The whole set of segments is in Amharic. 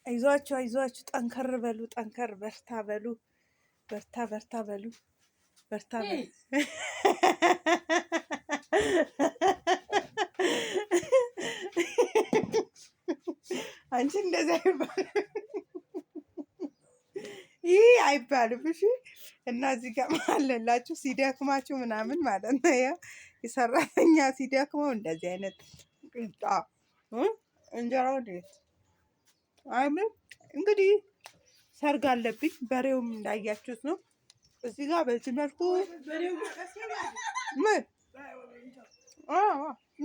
አይዟችሁ አይዟችሁ፣ ጠንከር በሉ፣ ጠንከር በርታ በሉ፣ በርታ በርታ በሉ፣ በርታ በሉ። አንቺ እንደዚህ አይባልም፣ ይህ አይባልም። እሺ። እና እዚህ ጋር አለላችሁ ሲደክማችሁ ምናምን ማለት ነው። ያ የሰራተኛ ሲደክመው እንደዚህ አይነት ቂጣ እንጀራው እንዴት አይምን። እንግዲህ ሰርግ አለብኝ። በሬውም እንዳያችሁት ነው። እዚህ ጋር በዚህ መልኩ ምን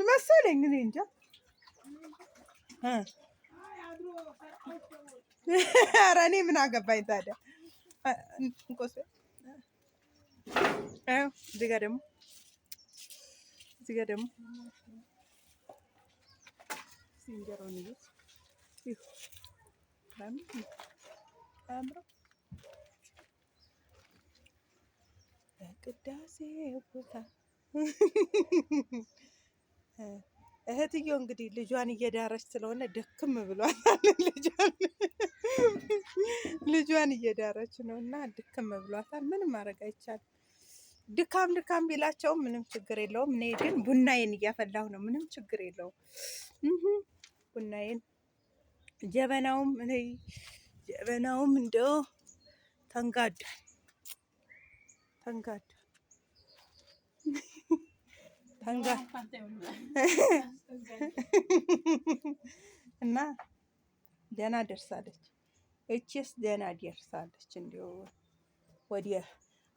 መሰለኝ እኔ እንጃ። ኧረ እኔ ምን አገባኝ ታዲያ። እዚህ ጋር ደግሞ እንጀራውን ይዘት በቅዳሴ ቦታ እህትየው እንግዲህ ልጇን እየዳረች ስለሆነ ደክም ብሏታል። ልጇን እየዳረች ነው እና ድክም ብሏታል። ምንም ማድረግ አይቻልም። ድካም ቢላቸውም ምንም ችግር የለውም። እኔ ግን ቡናዬን እያፈላሁ ነው። ምንም ችግር የለውም። ቡናዬን ጀበናውም እንደው ተንጋዷል እና ደህና ደርሳለች። እቺስ ደህና ደርሳለች። እንዲያው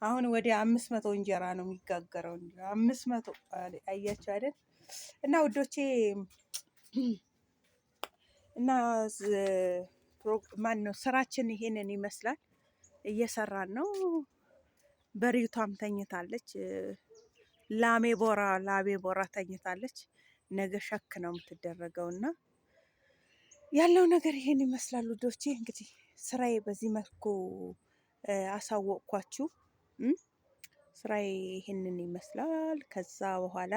አሁን ወደ 500 እንጀራ ነው የሚጋገረው። 500 አያችሁ አይደል? እና ውዶቼ እና ማን ነው ስራችን ይሄንን ይመስላል። እየሰራን ነው። በሪቷም ተኝታለች። ላሜ ቦራ ተኝታለች። ነገ ሸክ ነው የምትደረገው እና ያለው ነገር ይሄን ይመስላል ውዶቼ። እንግዲህ ስራዬ በዚህ መልኩ አሳወቅኳችሁ። ስራዬ ይሄንን ይመስላል። ከዛ በኋላ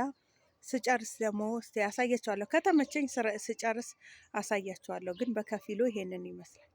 ስጨርስ ደግሞ እስቲ አሳያችኋለሁ። ከተመቸኝ ስጨርስ አሳያችኋለሁ። ግን በከፊሉ ይሄንን ይመስላል።